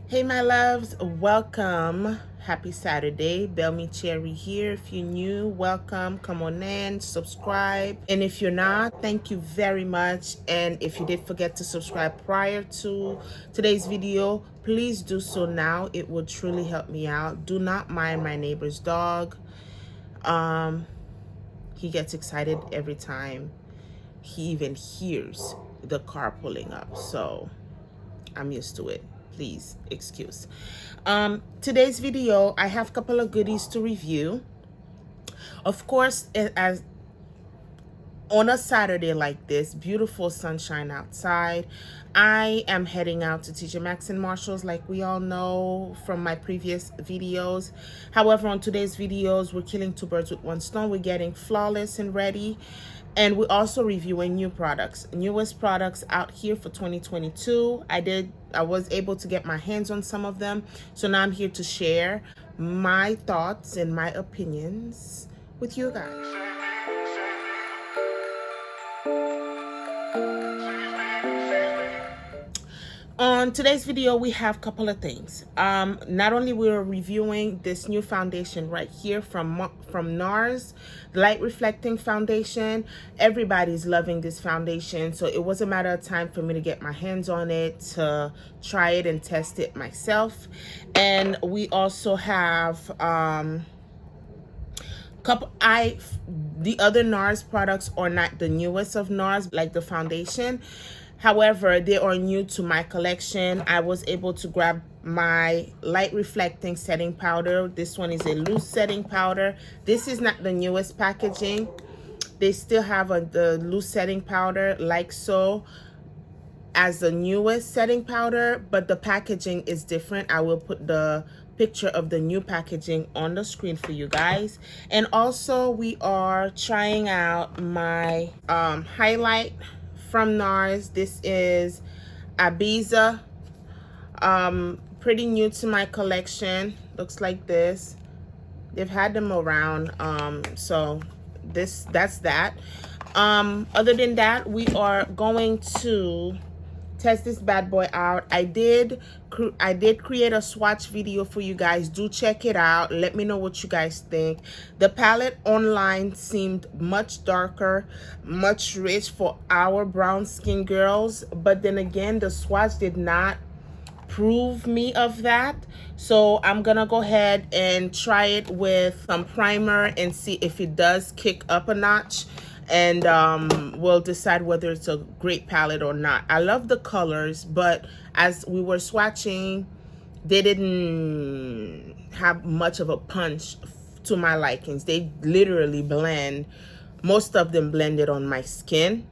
Hey my loves, welcome. Happy Saturday. BelmeChery here. If you're new, welcome. Come on in, subscribe. And if you're not, thank you very much. And if you did forget to subscribe prior to today's video, please do so now. It would truly help me out. Do not mind my neighbor's dog. He gets excited every time he even hears the car pulling up. So I'm used to it. Please excuse. Today's video, I have a couple of goodies to review. Of course, as on a Saturday like this, beautiful sunshine outside, I am heading out to TJ Maxx and Marshalls, like we all know from my previous videos. However, on today's videos, we're killing two birds with one stone. We're getting flawless and ready. And we're also reviewing new products, newest products out here for 2022. I was able to get my hands on some of them. So now I'm here to share my thoughts and my opinions with you guys. On today's video, we have a couple of things. Not only we're reviewing this new foundation right here from Nars, light reflecting foundation. Everybody's loving this foundation, so it was a matter of time for me to get my hands on it, to try it and test it myself. And we also have the other Nars products are not the newest of Nars, like the foundation. However, they are new to my collection. I was able to grab my light reflecting setting powder. This one is a loose setting powder. This is not the newest packaging. They still have the loose setting powder like so as the newest setting powder, but the packaging is different. I will put the picture of the new packaging on the screen for you guys. And also we are trying out my highlight from Nars. This is Ibiza. Pretty new to my collection. Looks like this. They've had them around. So that's that. Other than that, we are going to test this bad boy out. I did create a swatch video for you guys. Do check it out. Let me know what you guys think. The palette online seemed much darker, much rich for our brown skin girls, but then again, the swatch did not prove me of that. So I'm gonna go ahead and try it with some primer and see if it does kick up a notch, and we'll decide whether it's a great palette or not. I love the colors, but as we were swatching, they didn't have much of a punch to my likings. They literally blend. Most of them blended on my skin.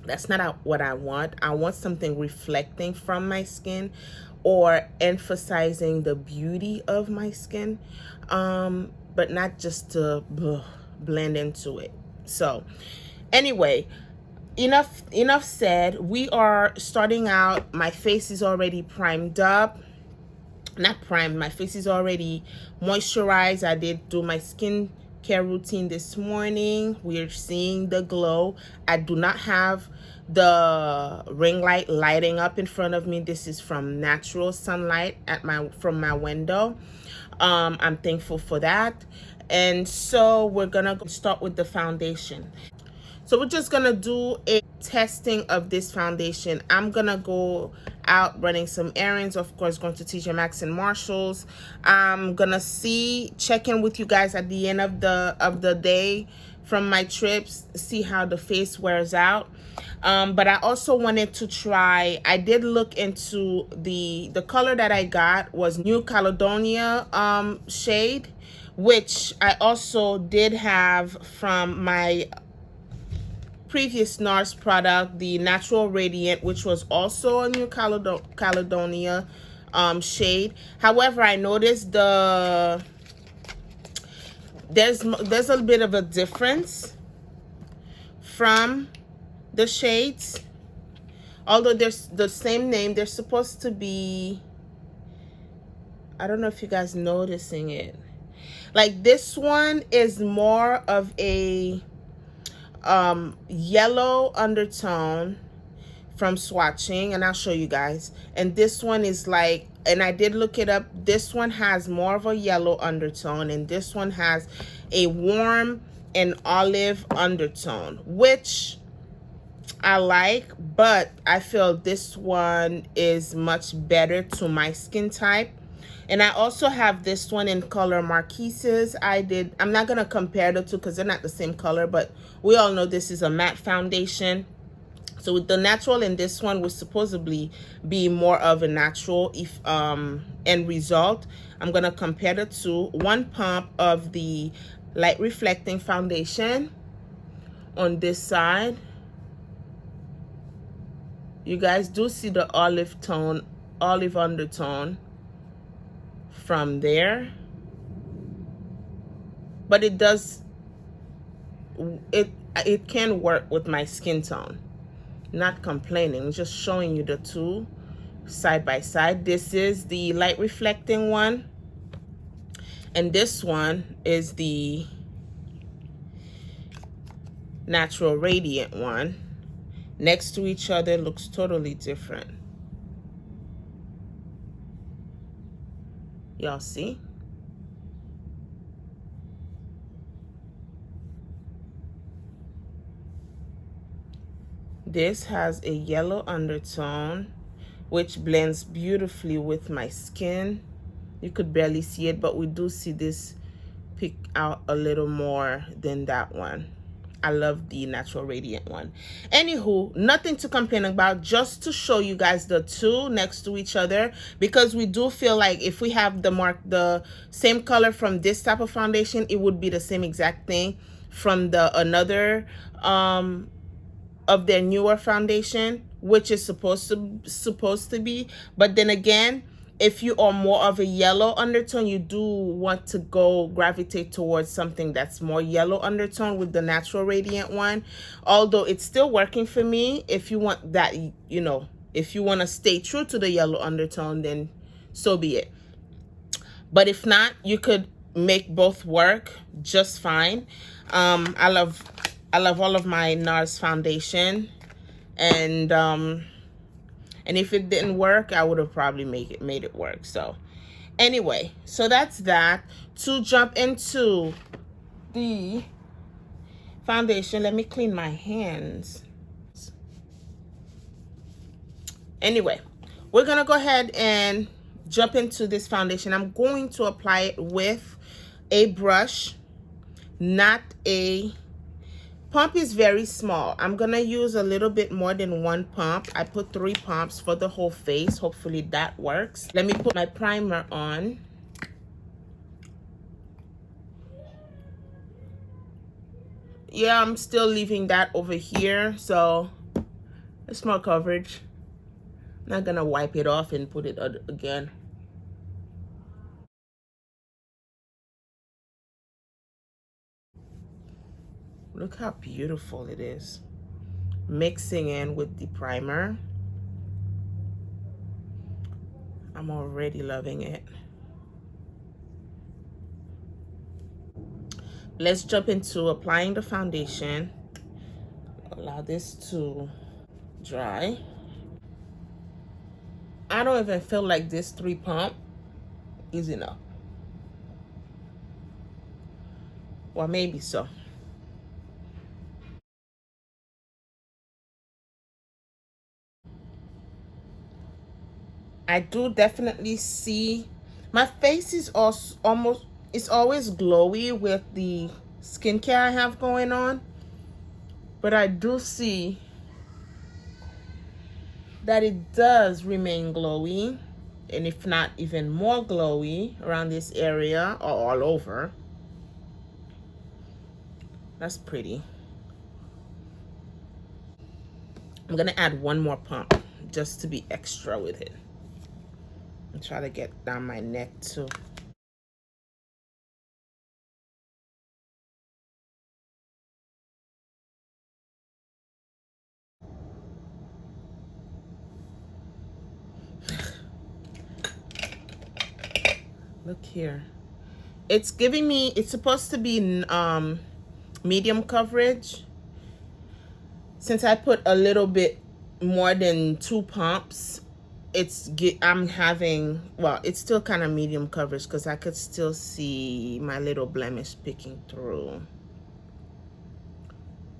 That's not what I want. I want something reflecting from my skin or emphasizing the beauty of my skin, but not just to blend into it. So anyway, enough said. We are starting out. My face is already primed up. Not primed, my face is already moisturized. I did do my skin care routine this morning. We're seeing the glow. I do not have the ring light lighting up in front of me. This is from natural sunlight from my window. I'm thankful for that. And so we're gonna start with the foundation. So we're just gonna do a testing of this foundation. I'm gonna go out running some errands, of course, going to TJ Maxx and Marshalls. I'm gonna check in with you guys at the end of the day from my trips, see how the face wears out. But I also wanted to try, I did look into the color that I got was New Caledonia shade, which I also did have from my previous Nars product, the Natural Radiant, which was also a New Caledonia shade. However, I noticed there's a bit of a difference from the shades. Although there's the same name, they're supposed to be, I don't know if you guys noticing it. Like this one is more of a yellow undertone from swatching, and I'll show you guys. And this one is like and I did look it up, this one has more of a yellow undertone, and this one has a warm and olive undertone, which I like, but I feel this one is much better to my skin type. And I also have this one in color Marquises. I'm not going to compare the two because they're not the same color, but we all know this is a matte foundation. So with the natural in this one will supposedly be more of a natural end result. I'm going to compare the two. One pump of the light reflecting foundation on this side. You guys do see the olive undertone from there, but it can work with my skin tone. Not complaining, just showing you the two side by side. This is the light reflecting one, and this one is the natural radiant one. Next to each other, looks totally different. Y'all see? This has a yellow undertone, which blends beautifully with my skin. You could barely see it, but we do see this pick out a little more than that one. I love the natural radiant one. Anywho, nothing to complain about, just to show you guys the two next to each other, because we do feel like if we have the same color from this type of foundation, it would be the same exact thing from the another of their newer foundation, which is supposed to be. But then again, if you are more of a yellow undertone, you do want to gravitate towards something that's more yellow undertone with the natural radiant one. Although it's still working for me. If you want that, you know, if you want to stay true to the yellow undertone, then so be it. But if not, you could make both work just fine. I love all of my Nars foundation, and if it didn't work, I would have probably made it work. So anyway, so that's that. To jump into the foundation, let me clean my hands. Anyway, we're gonna go ahead and jump into this foundation. I'm going to apply it with a brush, not a pump. Is very small. I'm gonna use a little bit more than one pump. I put 3 pumps for the whole face. Hopefully that works. Let me put my primer on. Yeah, I'm still leaving that over here, so it's more coverage. I'm not gonna wipe it off and put it again. Look how beautiful it is. Mixing in with the primer. I'm already loving it. Let's jump into applying the foundation. Allow this to dry. I don't even feel like this 3 pump is enough. Well, maybe so. I do definitely see my face is always glowy with the skincare I have going on, but I do see that it does remain glowy, and if not even more glowy around this area or all over. That's pretty. I'm gonna add 1 more pump just to be extra with it. And try to get down my neck too. Look here. It's giving me, it's supposed to be medium coverage. Since I put a little bit more than 2 pumps, I'm having, well, it's still kind of medium coverage because I could still see my little blemish peeking through.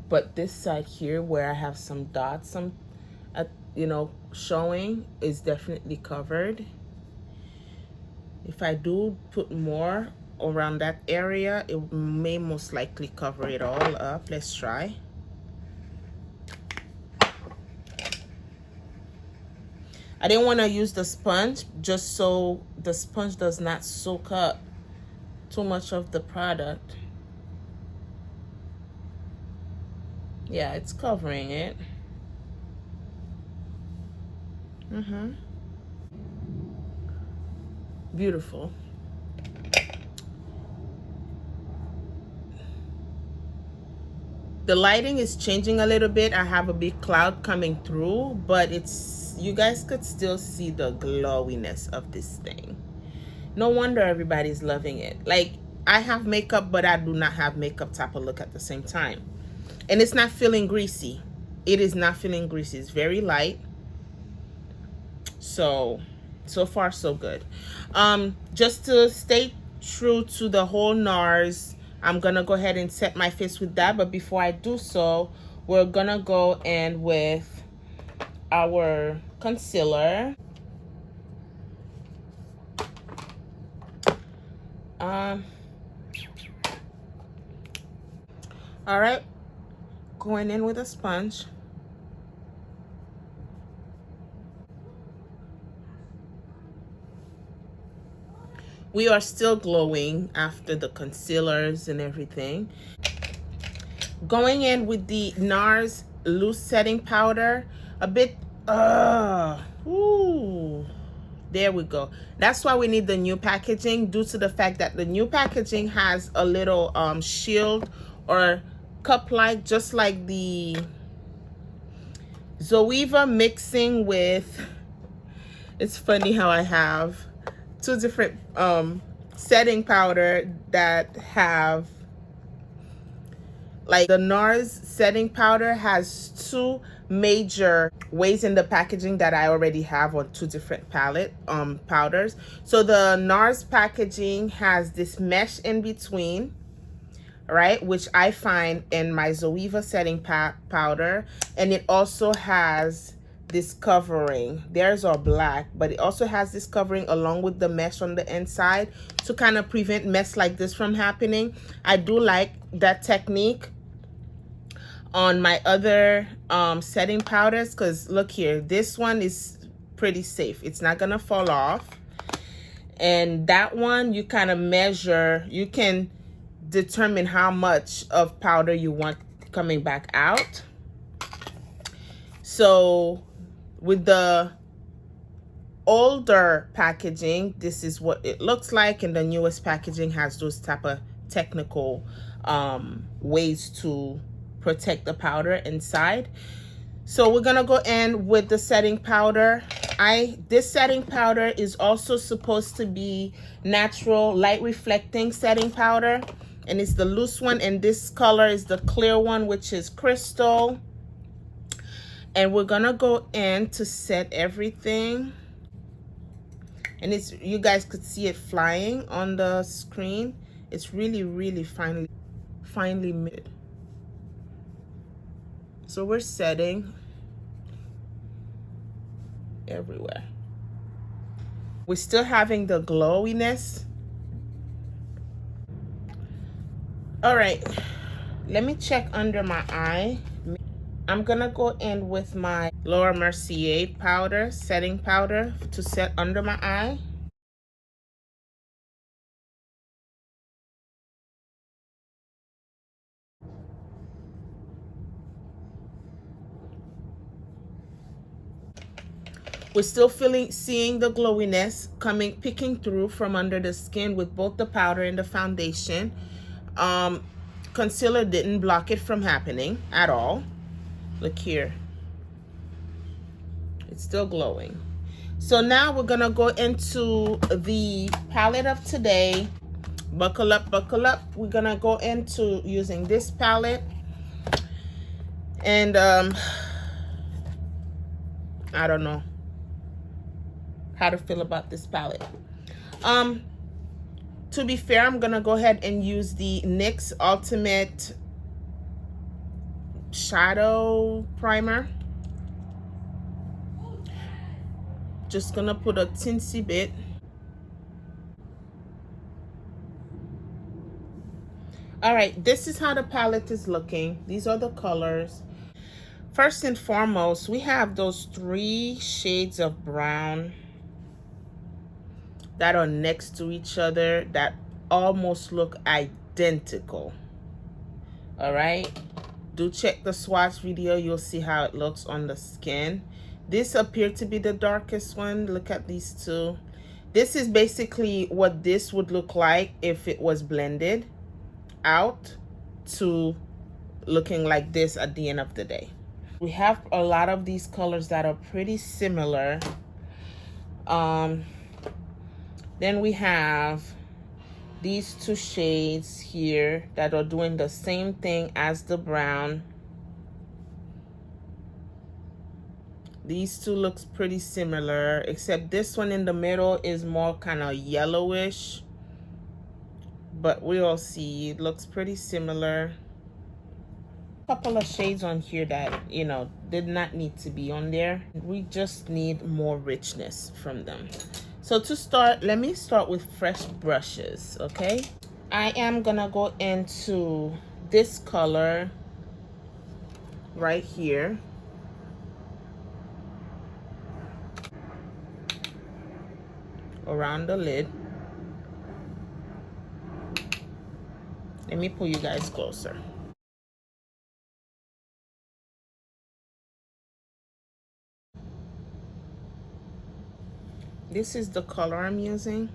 But this side here where I have some dots, you know, showing, is definitely covered. If I do put more around that area, it may most likely cover it all up. Let's try. I didn't want to use the sponge just so the sponge does not soak up too much of the product. Yeah, it's covering it. Beautiful. The lighting is changing a little bit. I have a big cloud coming through, but you guys could still see the glowiness of this thing. No wonder everybody's loving it. Like, I have makeup, but I do not have makeup type of look at the same time. And it's not feeling greasy. It is not feeling greasy. It's very light. So far so good. Just to stay true to the whole Nars, I'm gonna go ahead and set my face with that. But before I do so, we're gonna go in with our concealer. All right, going in with a sponge. We are still glowing after the concealers and everything. Going in with the Nars loose setting powder, a bit, ooh, there we go. That's why we need the new packaging, due to the fact that the new packaging has a little shield or cup-like, just like the Zoeva, mixing with, it's funny how I have two different setting powder that have, like, the Nars setting powder has two major ways in the packaging that I already have on two different palette powders. So the Nars packaging has this mesh in between, right, which I find in my Zoeva setting powder, and it also has this covering. Theirs are black, but it also has this covering along with the mesh on the inside to kind of prevent mess like this from happening. I do like that technique on my other setting powders, because look here, this one is pretty safe. It's not gonna fall off. And that one, you kind of measure, you can determine how much of powder you want coming back out. So with the older packaging, this is what it looks like, and the newest packaging has those type of technical ways to protect the powder inside. So we're gonna go in with the setting powder. This setting powder is also supposed to be natural light reflecting setting powder, and it's the loose one, and this color is the clear one, which is crystal. And we're gonna go in to set everything, and it's, you guys could see it flying on the screen. It's really, really finely made. So we're setting everywhere. We're still having the glowiness. All right, let me check under my eye. I'm gonna go in with my Laura Mercier powder, setting powder, to set under my eye. We're still seeing the glowiness peeking through from under the skin with both the powder and the foundation. Concealer didn't block it from happening at all. Look here, it's still glowing. So now we're gonna go into the palette of today. Buckle up, buckle up. We're gonna go into using this palette, and I don't know, how to feel about this palette. To be fair, I'm gonna go ahead and use the NYX Ultimate Shadow Primer. Just gonna put a teensy bit. All right, this is how the palette is looking. These are the colors. First and foremost, we have those 3 shades of brown that are next to each other that almost look identical. All right, do check the swatch video. You'll see how it looks on the skin. This appeared to be the darkest one. Look at these 2. This is basically what this would look like if it was blended out to looking like this at the end of the day. We have a lot of these colors that are pretty similar. Then we have these 2 shades here that are doing the same thing as the brown. These 2 looks pretty similar, except this one in the middle is more kind of yellowish, but we'll see. It looks pretty similar. A couple of shades on here that, you know, did not need to be on there. We just need more richness from them. So to start, let me start with fresh brushes, okay? I am gonna go into this color right here. Around the lid. Let me pull you guys closer. This is the color I'm using.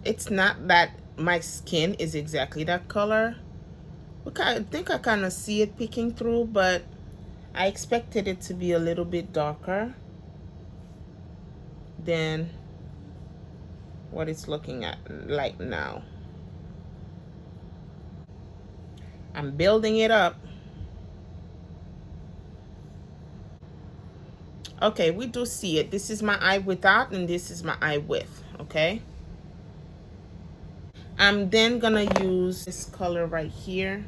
It's not that my skin is exactly that color. I think I kind of see it peeking through, but I expected it to be a little bit darker than what it's looking at like now. I'm building it up. Okay, we do see it. This is my eye without and this is my eye with, okay? I'm then gonna use this color right here.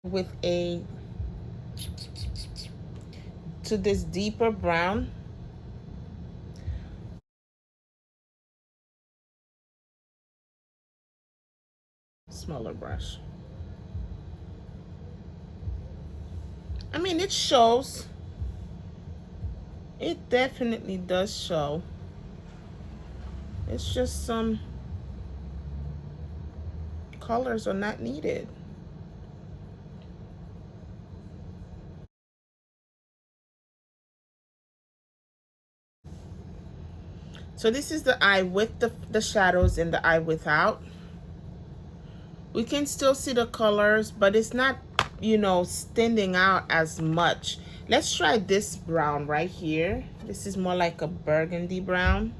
With a, to this deeper brown. Smaller brush. I mean, it shows. It definitely does show. It's just some colors are not needed. So this is the eye with the shadows and the eye without. We can still see the colors, but it's not, you know, standing out as much. Let's try this brown right here. This is more like a burgundy brown.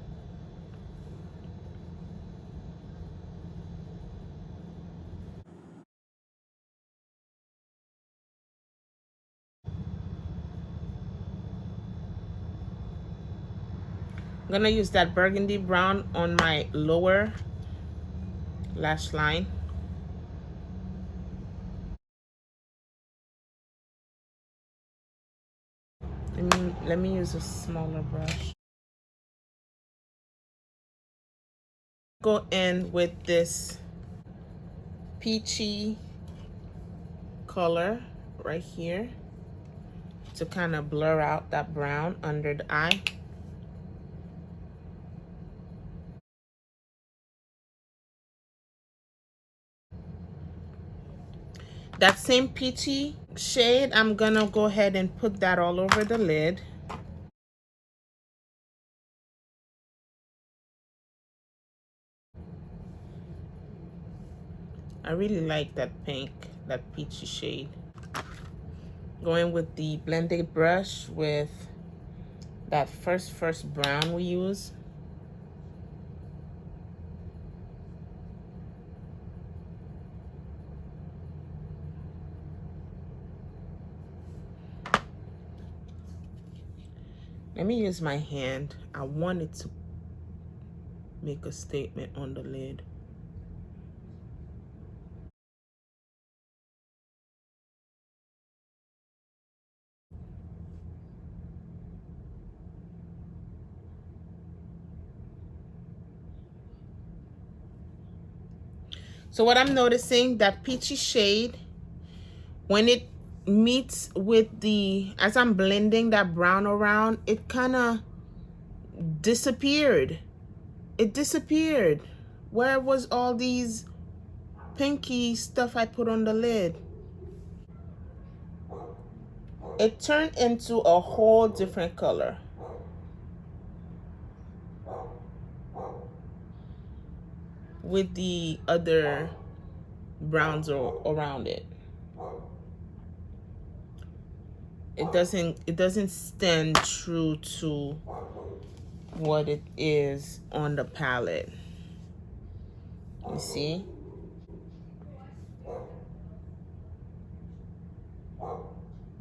I'm gonna use that burgundy brown on my lower lash line. Let me use a smaller brush. Go in with this peachy color right here to kind of blur out that brown under the eye. That same peachy shade, I'm gonna go ahead and put that all over the lid. I really like that pink, that peachy shade. Going with the blended brush with that first brown we use. Let me use my hand. I wanted to make a statement on the lid. So what I'm noticing, that peachy shade, when it meets with the, as I'm blending that brown around, it kind of disappeared. It disappeared. Where was all these pinky stuff I put on the lid? It turned into a whole different color. With the other browns around it. It doesn't stand true to what it is on the palette. You see?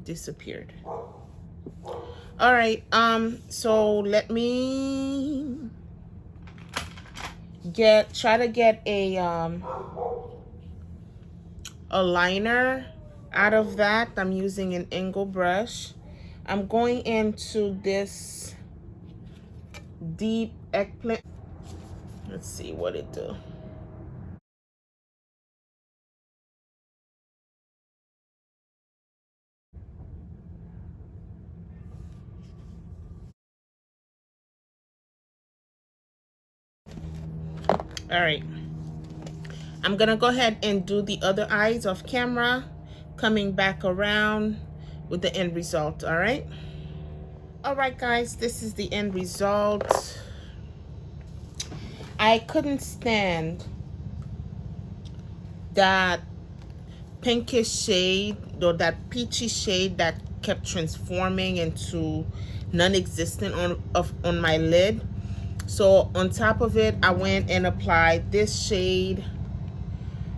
Disappeared. All right, so let me try to get a liner out of that. I'm using an angle brush. I'm going into this deep eggplant. Let's see what it do. All right, I'm gonna go ahead and do the other eyes off camera, coming back around with the end result. All right. All right, guys, this is the end result. I couldn't stand that pinkish shade, or that peachy shade that kept transforming into non-existent on my lid. So on top of it, I went and applied this shade,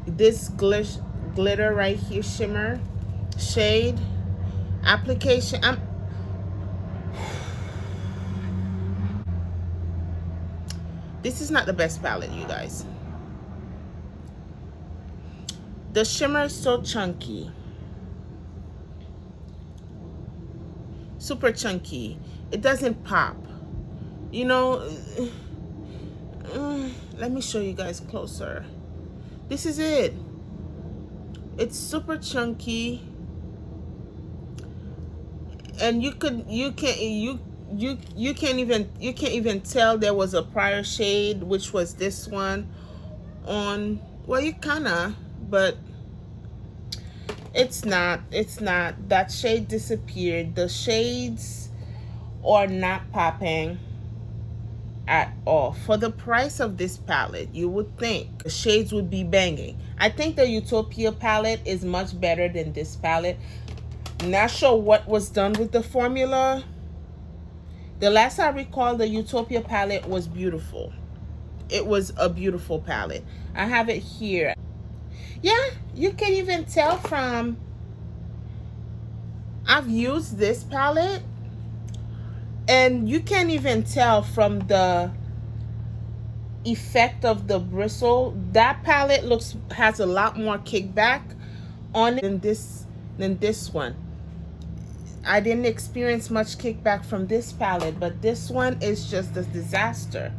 this glitter right here, shimmer shade application. This is not the best palette, you guys. The shimmer is so chunky, super chunky. It doesn't pop, you know. Let me show you guys closer. This is it. It's super chunky, and you can't even tell there was a prior shade, which was this one on. Well, you kinda, but it's not. That shade disappeared. The shades are not popping at all. For the price of this palette, you would think the shades would be banging. I think the Utopia palette is much better than this palette. Not sure what was done with the formula. The last I recall, the Utopia palette was beautiful. It was a beautiful palette. I have it here. Yeah, you can even tell from, I've used this palette, and you can't even tell from the effect of the bristle. That palette has a lot more kickback on it than this one. I didn't experience much kickback from this palette, but this one is just a disaster.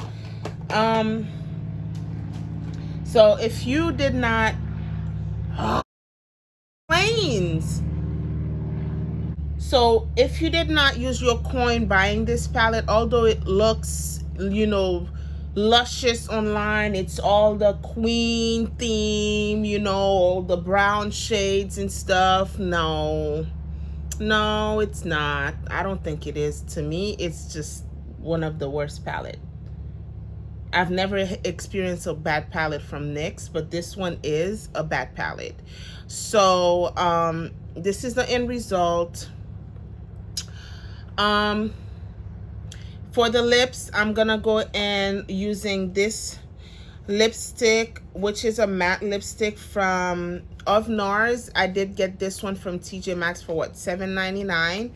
So if you did not planes. So if you did not use your coin buying this palette, although it looks, you know, luscious online, it's all the queen theme, you know, all the brown shades and stuff. No, it's not. I don't think it is. To me, it's just one of the worst palette. I've never experienced a bad palette from NYX, but this one is a bad palette. So this is the end result. For the lips, I'm gonna go and using this lipstick, which is a matte lipstick of Nars. I did get this one from TJ Maxx for what, $7.99.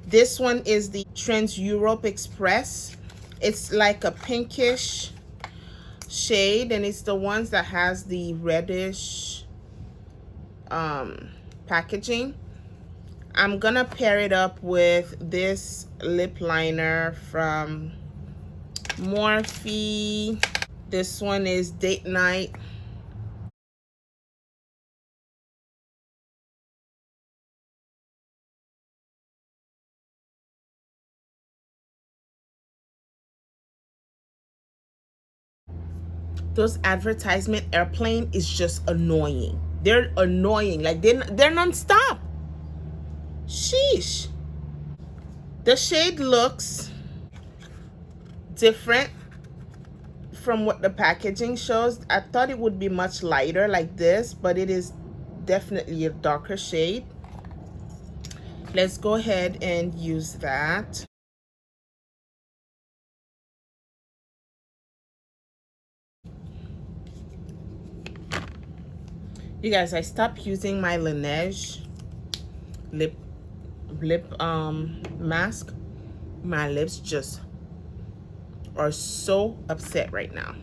This one is the Trends Europe Express. It's like a pinkish shade, and it's the ones that has the reddish packaging. I'm gonna pair it up with this lip liner from Morphe. This one is Date Night. Those advertisement airplane is just annoying. They're annoying. Like they're non-stop. Sheesh. The shade looks different from what the packaging shows. I thought it would be much lighter like this, but it is definitely a darker shade. Let's go ahead and use that. You guys, I stopped using my Laneige lip mask. My lips just are so upset right now.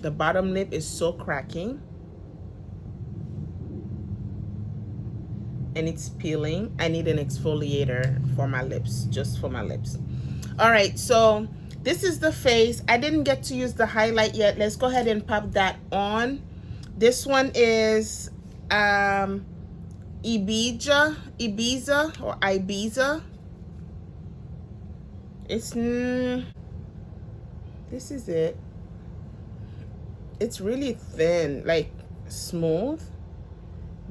The bottom lip is so cracking and it's peeling. I need an exfoliator for my lips, just for my lips. All right, so this is the face. I didn't get to use the highlight yet. Let's go ahead and pop that on. This one is Ibiza or Ibiza. It's this is it. It's really thin, like smooth,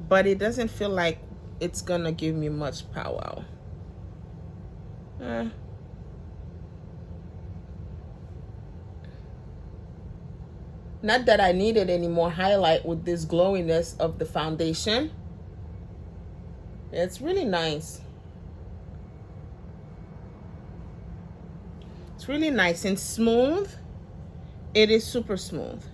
but it doesn't feel like it's gonna give me much power. Not that I needed any more highlight with this glowiness of the foundation. It's really nice. It's really nice and smooth. It is super smooth.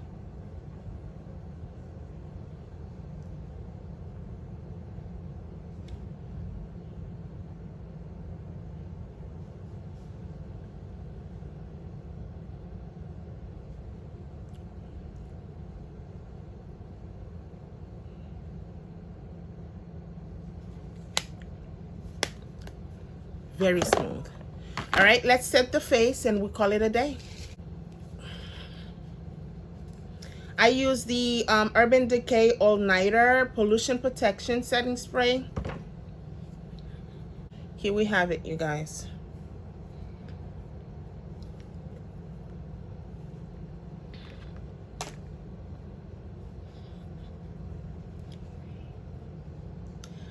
Very smooth. All right, let's set the face and we call it a day. I use the Urban Decay All Nighter Pollution Protection Setting Spray. Here we have it, you guys.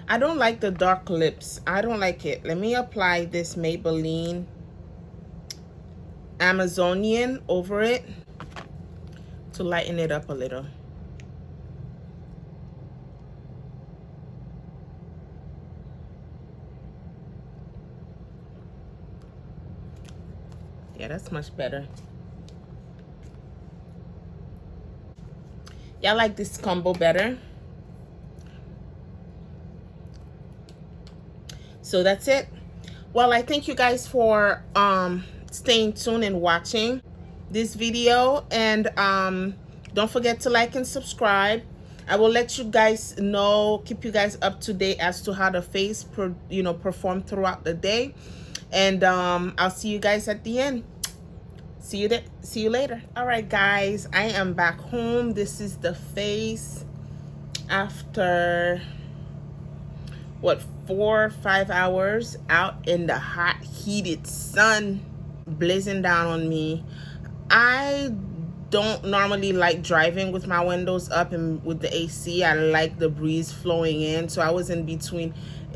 I don't like the dark lips. I don't like it. Let me apply this Maybelline Amazonian over it to lighten it up a little. Yeah, that's much better. Y'all like this combo better? So that's it. Well, I thank you guys for staying tuned and watching this video, and don't forget to like and subscribe. I will let you guys know, keep you guys up to date as to how the face perform throughout the day, and I'll see you guys at the end. See you later. All right, guys, I am back home. This is the face after what, 4 or 5 hours out in the hot heated sun blazing down on me. I don't normally like driving with my windows up and with the AC. I like the breeze flowing in, so I was in between.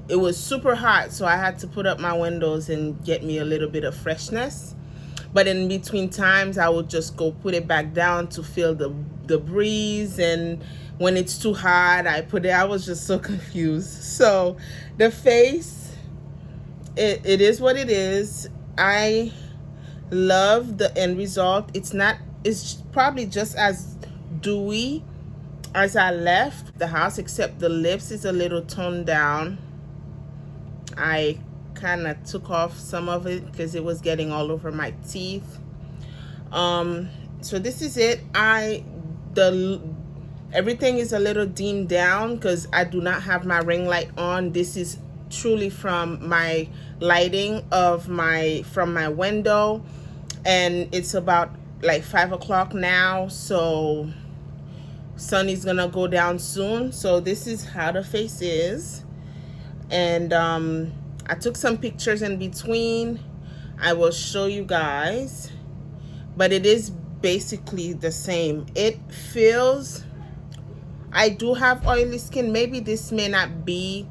It was super hot, so I had to put up my windows and get me a little bit of freshness. But in between times, I would just go put it back down to feel the breeze, and when it's too hot, I put it. I was just so confused. So the face, it is what it is. I love the end result. It's probably just as dewy as I left the house, except the lips is a little toned down. I kind of took off some of it because it was getting all over my teeth. So this is it. Everything is a little dimmed down because I do not have my ring light on. This is truly from my lighting of from my window, and it's about like 5 o'clock now, so sun is gonna go down soon. So this is how the face is, and I took some pictures in between. I will show you guys, but it is basically the same. It feels, I do have oily skin. Maybe this may not be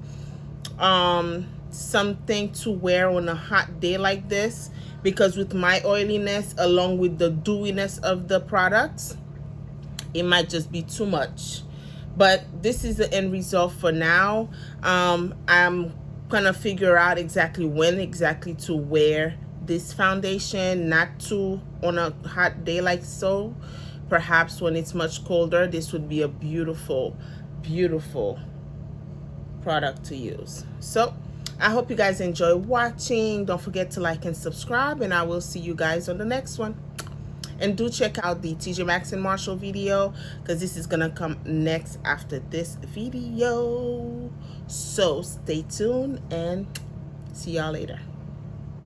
something to wear on a hot day like this, because with my oiliness along with the dewiness of the products, it might just be too much. But this is the end result for now. I'm gonna figure out exactly when to wear this foundation, not too on a hot day like so. Perhaps when it's much colder, this would be a beautiful, beautiful product to use. So I hope you guys enjoy watching. Don't forget to like and subscribe, and I will see you guys on the next one. And do check out the TJ Maxx and Marshall video, because this is gonna come next after this video. So stay tuned and see y'all later.